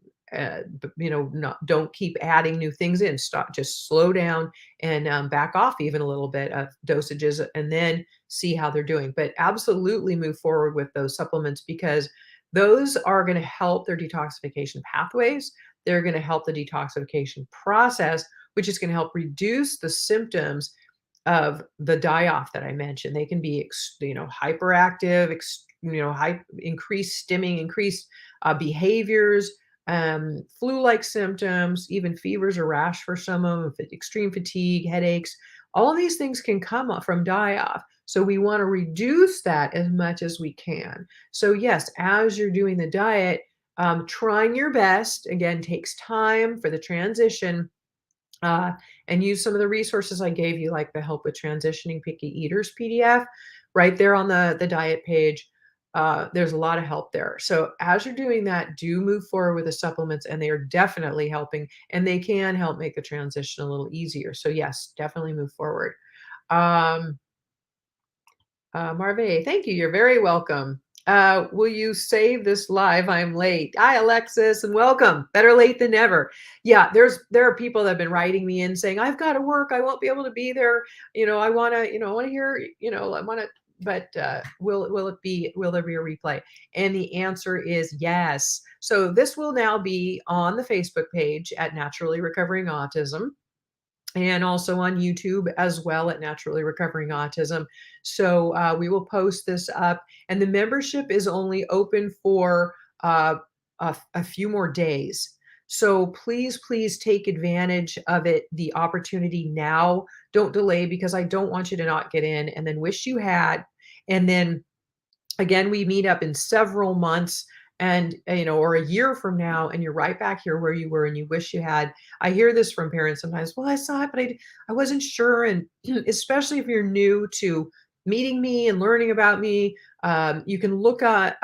don't keep adding new things in. Stop, just slow down, and back off even a little bit of dosages, and then see how they're doing. But absolutely move forward with those supplements, because those are going to help their detoxification pathways. They're going to help the detoxification process, which is going to help reduce the symptoms of the die-off that I mentioned. They can be, hyperactive, increased stimming, increased behaviors, flu-like symptoms, even fevers or rash for some of them, extreme fatigue, headaches. All these things can come up from die-off. So we want to reduce that as much as we can. So yes, as you're doing the diet, trying your best, again, takes time for the transition, uh, and use some of the resources I gave you, like the Help with Transitioning Picky Eaters PDF, right there on the diet page. There's a lot of help there. So as you're doing that, do move forward with the supplements, and they are definitely helping, and they can help make the transition a little easier. So yes, definitely move forward. Um, Marve, thank you. You're very welcome. Will you save this live? I'm late. Hi, Alexis, and welcome. Better late than never. Yeah, there are people that have been writing me in saying, I've got to work. I won't be able to be there. I want to hear, I want to, but will there be a replay? And the answer is yes. So this will now be on the Facebook page at Naturally Recovering Autism, and also on YouTube as well at Naturally Recovering Autism. So we will post this up, and the membership is only open for a few more days. So please take advantage of it, the opportunity now. Don't delay, because I don't want you to not get in and then wish you had. And then again, we meet up in several months, and or a year from now, and you're right back here where you were and you wish you had. I hear this from parents sometimes. Well, I saw it, but I wasn't sure. And especially if you're new to meeting me and learning about me, you can look up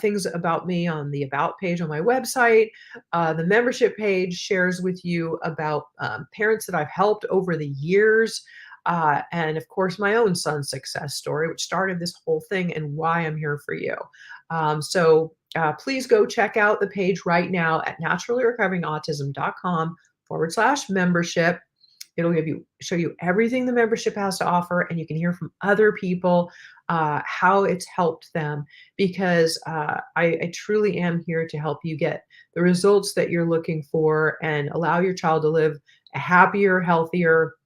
things about me on the About page on my website. The membership page shares with you about parents that I've helped over the years, and of course, my own son's success story, which started this whole thing, and why I'm here for you. So please go check out the page right now at naturallyrecoveringautism.com/membership. It'll show you everything the membership has to offer, and you can hear from other people how it's helped them, because I truly am here to help you get the results that you're looking for, and allow your child to live a happier, healthier,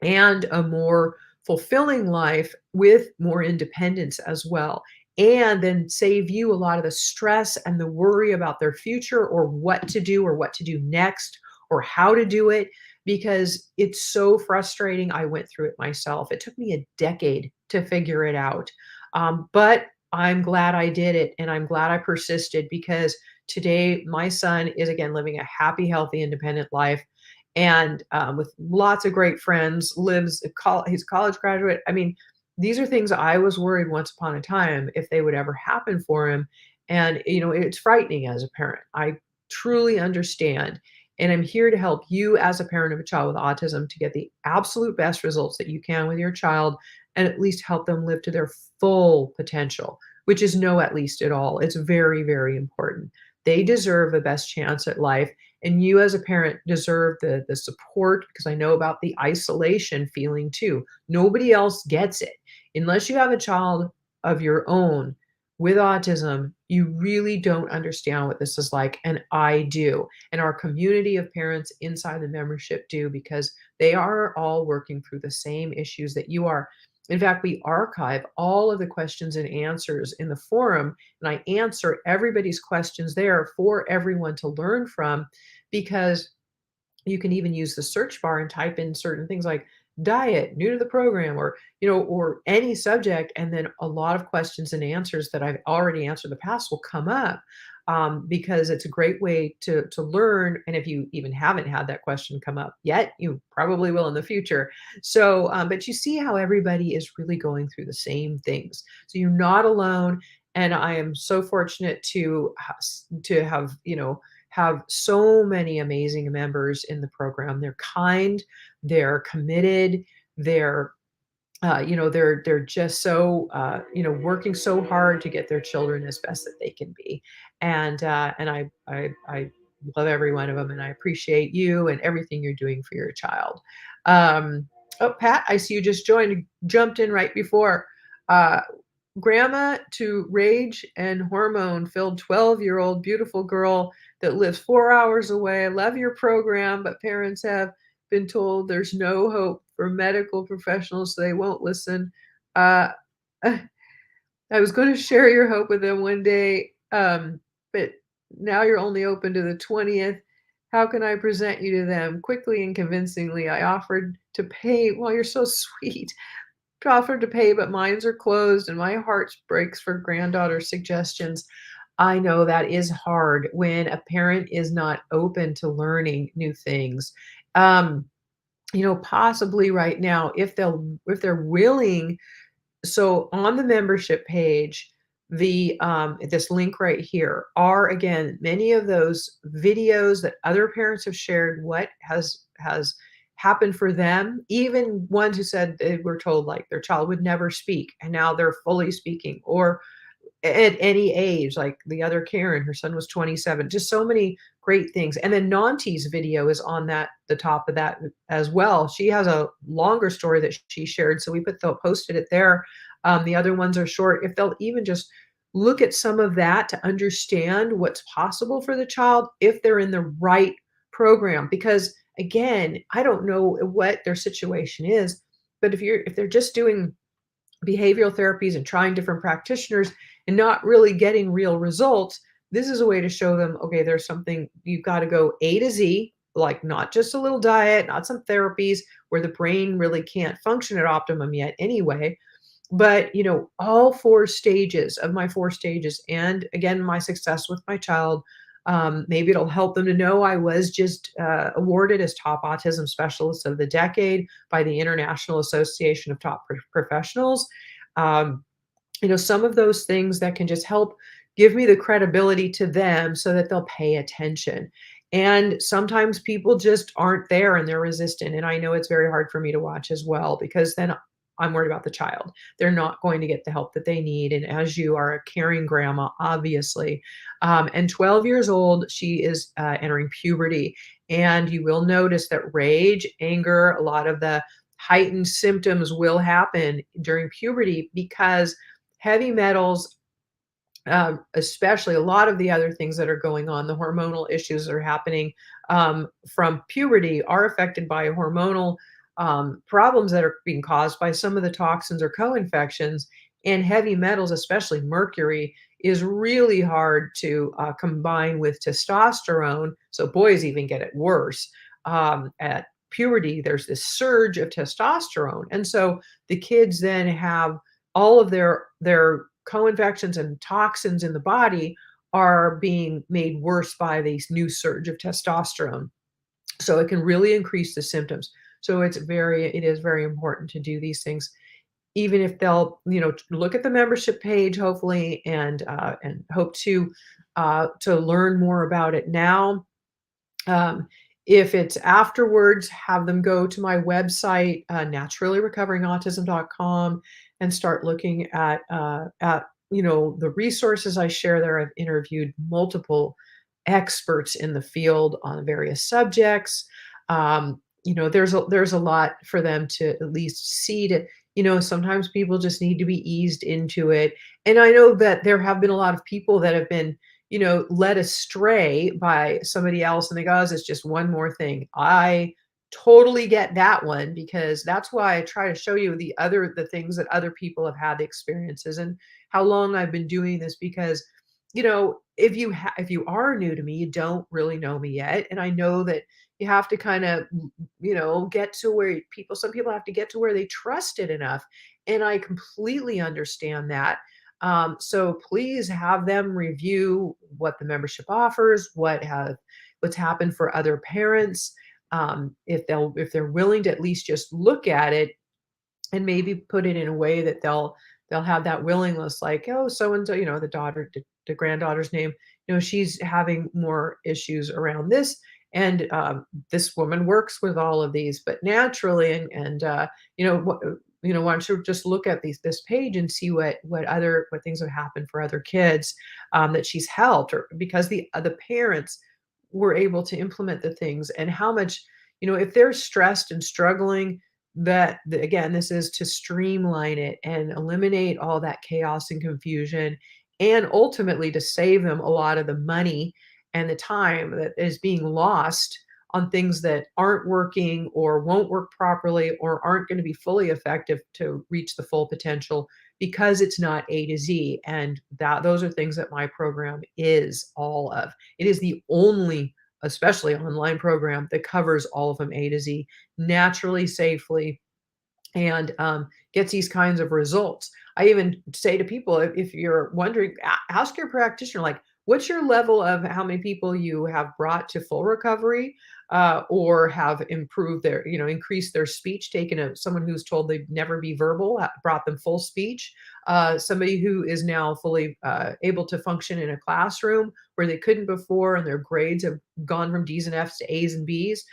and a more fulfilling life with more independence as well. And then save you a lot of the stress and the worry about their future, or what to do, or what to do next, or how to do it, because it's so frustrating. I went through it myself. It took me a decade to figure it out. But I'm glad I did it, and I'm glad I persisted, because today my son is again living a happy, healthy, independent life. and with lots of great friends, lives a he's a college graduate. I mean, these are things I was worried once upon a time if they would ever happen for him. And, it's frightening as a parent. I truly understand. And I'm here to help you as a parent of a child with autism to get the absolute best results that you can with your child and at least help them live to their full potential, which is no at least at all. It's very, very important. They deserve the best chance at life. And you as a parent deserve the support because I know about the isolation feeling too. Nobody else gets it. Unless you have a child of your own with autism, you really don't understand what this is like. And I do. And our community of parents inside the membership do because they are all working through the same issues that you are. In fact, we archive all of the questions and answers in the forum, and I answer everybody's questions there for everyone to learn from because you can even use the search bar and type in certain things like diet, new to the program, or any subject. And then a lot of questions and answers that I've already answered in the past will come up because it's a great way to learn. And if you even haven't had that question come up yet, you probably will in the future. So, but you see how everybody is really going through the same things. So you're not alone. And I am so fortunate to have so many amazing members in the program. They're kind, they're committed, they're they're just so working so hard to get their children as best that they can be, and I love every one of them, and I appreciate you and everything you're doing for your child. Oh, Pat, I see you just joined, jumped in right before. Uh, Grandma to rage and hormone filled 12-year-old beautiful girl that lives 4 hours away. I love your program, but parents have been told there's no hope for medical professionals, so they won't listen. Uh, I was going to share your hope with them one day, but now you're only open to the 20th. How can I present you to them? Quickly and convincingly, I offered to pay. Well, you're so sweet. Offered to pay, but mines are closed, and my heart breaks for granddaughter's suggestions. I know that is hard when a parent is not open to learning new things. Um, possibly right now, if they're willing. So on the membership page, this link right here are again many of those videos that other parents have shared what has happened for them, even ones who said they were told like their child would never speak and now they're fully speaking, or at any age, like the other Karen, her son was 27. Just so many great things. And then Nanti's video is on the top of that as well. She has a longer story that she shared, so we posted it there. The other ones are short. If they'll even just look at some of that to understand what's possible for the child if they're in the right program. Because again, I don't know what their situation is, but if they're just doing behavioral therapies and trying different practitioners and not really getting real results, this is a way to show them, okay, there's something, you've got to go A to Z, like not just a little diet, not some therapies where the brain really can't function at optimum yet anyway, but all four stages, and again, my success with my child. Maybe it'll help them to know I was just awarded as top autism specialist of the decade by the International Association of Top Professionals. um, some of those things that can just help give me the credibility to them so that they'll pay attention. And sometimes people just aren't there and they're resistant. And I know it's very hard for me to watch as well because then I'm worried about the child. They're not going to get the help that they need. And as you are a caring grandma, obviously, and 12 years old, she is entering puberty. And you will notice that rage, anger, a lot of the heightened symptoms will happen during puberty because heavy metals, especially a lot of the other things that are going on, the hormonal issues that are happening from puberty are affected by hormonal problems that are being caused by some of the toxins or co-infections. And heavy metals, especially mercury, is really hard to combine with testosterone. So boys even get it worse. At puberty, there's this surge of testosterone. And so the kids then have all of their co-infections and toxins in the body are being made worse by this new surge of testosterone. So it can really increase the symptoms. So it is very important to do these things, even if they'll, look at the membership page, hopefully, and hope to learn more about it now. um, if it's afterwards, have them go to my website, naturallyrecoveringautism.com, and start looking at the resources I share there. I've interviewed multiple experts in the field on various subjects. There's a lot for them to at least see. Sometimes people just need to be eased into it. And I know that there have been a lot of people that have been led astray by somebody else, and they go, "Oh, it's just one more thing." I totally get that one, because that's why I try to show you the things that other people have had, the experiences, and how long I've been doing this. Because if you are new to me, you don't really know me yet, and I know that you have to kind of get to where some people have to get to where they trust it enough, and I completely understand that. So please have them review what the membership offers, what's happened for other parents. If they're willing to at least just look at it, and maybe put it in a way that they'll have that willingness, like, oh, so and so, the granddaughter's name, she's having more issues around this, and this woman works with all of these, but naturally, and why don't you just look at this page and see what things have happened for other kids, that she's helped, or because the parents were able to implement the things, and how much, if they're stressed and struggling, again, this is to streamline it and eliminate all that chaos and confusion, and ultimately to save them a lot of the money and the time that is being lost on things that aren't working or won't work properly or aren't going to be fully effective to reach the full potential, because it's not A to Z. And those are things that my program is all of. It is the only, especially online program, that covers all of them A to Z, naturally, safely, and gets these kinds of results. I even say to people, if you're wondering, ask your practitioner, like, what's your level of how many people you have brought to full recovery, or have improved increased their speech, taken someone who's told they'd never be verbal, brought them full speech, somebody who is now fully able to function in a classroom where they couldn't before, and their grades have gone from D's and F's to A's and B's.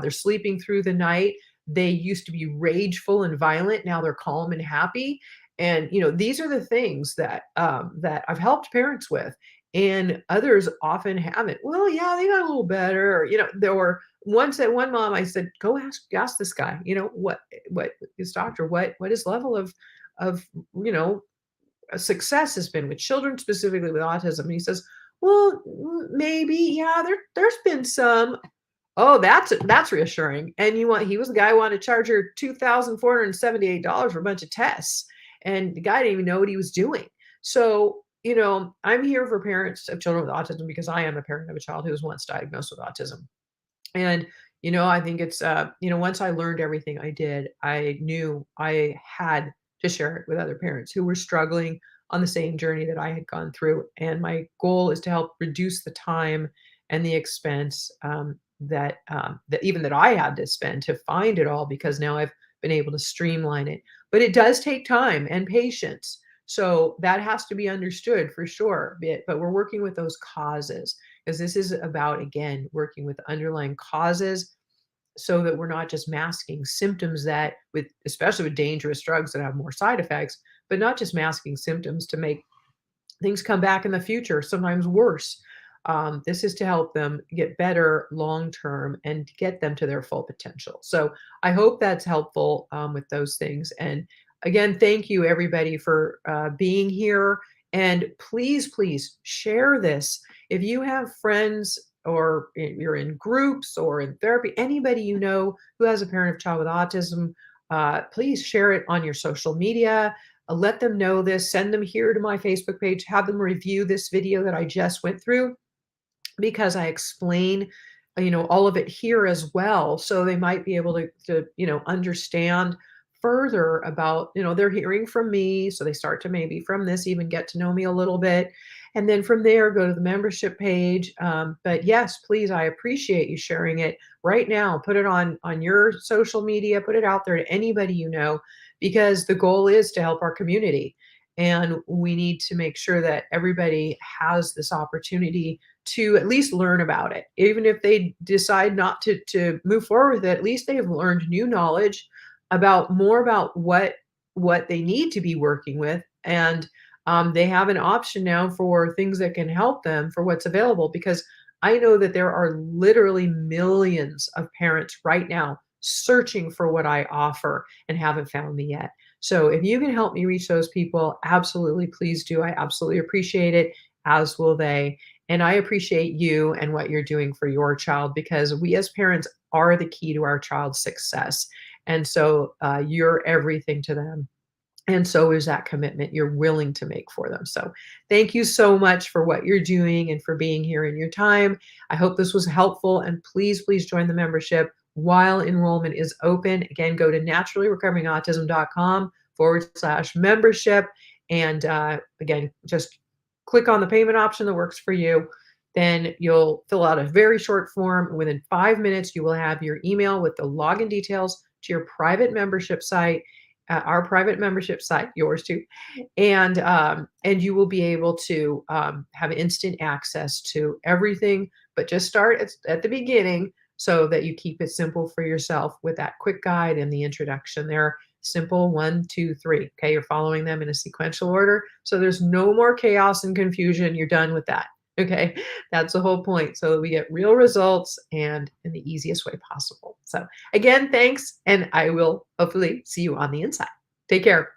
They're sleeping through the night. They used to be rageful and violent. Now they're calm and happy. And these are the things that I've helped parents with, and others often haven't. Well, yeah, they got a little better. Or, there were once that one mom, I said, go ask this guy, what his doctor, what his level of you know success has been with children, specifically with autism. And he says, well, maybe, yeah, there's been some. Oh, that's reassuring. And he was the guy who wanted to charge her $2,478 for a bunch of tests, and the guy didn't even know what he was doing. So, I'm here for parents of children with autism, because I am a parent of a child who was once diagnosed with autism. And, I think it's, once I learned everything I did, I knew I had to share it with other parents who were struggling on the same journey that I had gone through. And my goal is to help reduce the time and the expense, that I had to spend to find it all, because now I've been able to streamline it. But it does take time and patience. So that has to be understood for sure. But we're working with those causes, because this is about, again, working with underlying causes, so that we're not just masking symptoms especially with dangerous drugs that have more side effects, but not just masking symptoms to make things come back in the future, sometimes worse. This is to help them get better long term and to get them to their full potential. So I hope that's helpful, with those things. And again, thank you everybody for being here. And please, please share this. If you have friends, or you're in groups or in therapy, anybody who has a parent of child with autism, please share it on your social media. Let them know this, send them here to my Facebook page, have them review this video that I just went through, because I explain, all of it here as well. So they might be able to understand further about, they're hearing from me, so they start to maybe from this even get to know me a little bit. And then from there, go to the membership page. But yes, please, I appreciate you sharing it right now. Put it on your social media, put it out there to anybody you know, because the goal is to help our community. And we need to make sure that everybody has this opportunity to at least learn about it. Even if they decide not to move forward with it, at least they have learned new knowledge about more about what they need to be working with. And they have an option now for things that can help them for what's available, because I know that there are literally millions of parents right now searching for what I offer and haven't found me yet. So if you can help me reach those people, absolutely, please do. I absolutely appreciate it, as will they. And I appreciate you and what you're doing for your child, because we as parents are the key to our child's success. And so you're everything to them. And so is that commitment you're willing to make for them. So thank you so much for what you're doing and for being here in your time. I hope this was helpful. And please, please join the membership while enrollment is open. Again, go to naturallyrecoveringautism.com/membership. And again, just click on the payment option that works for you. Then you'll fill out a very short form. Within 5 minutes, you will have your email with the login details to your private membership site, our private membership site, yours too, and you will be able to have instant access to everything. But just start at the beginning so that you keep it simple for yourself with that quick guide and the introduction. They're simple, 1, 2, 3. Okay, you're following them in a sequential order, so there's no more chaos and confusion. You're done with that. Okay, that's the whole point, so that we get real results and in the easiest way possible. So again, thanks, and I will hopefully see you on the inside. Take care.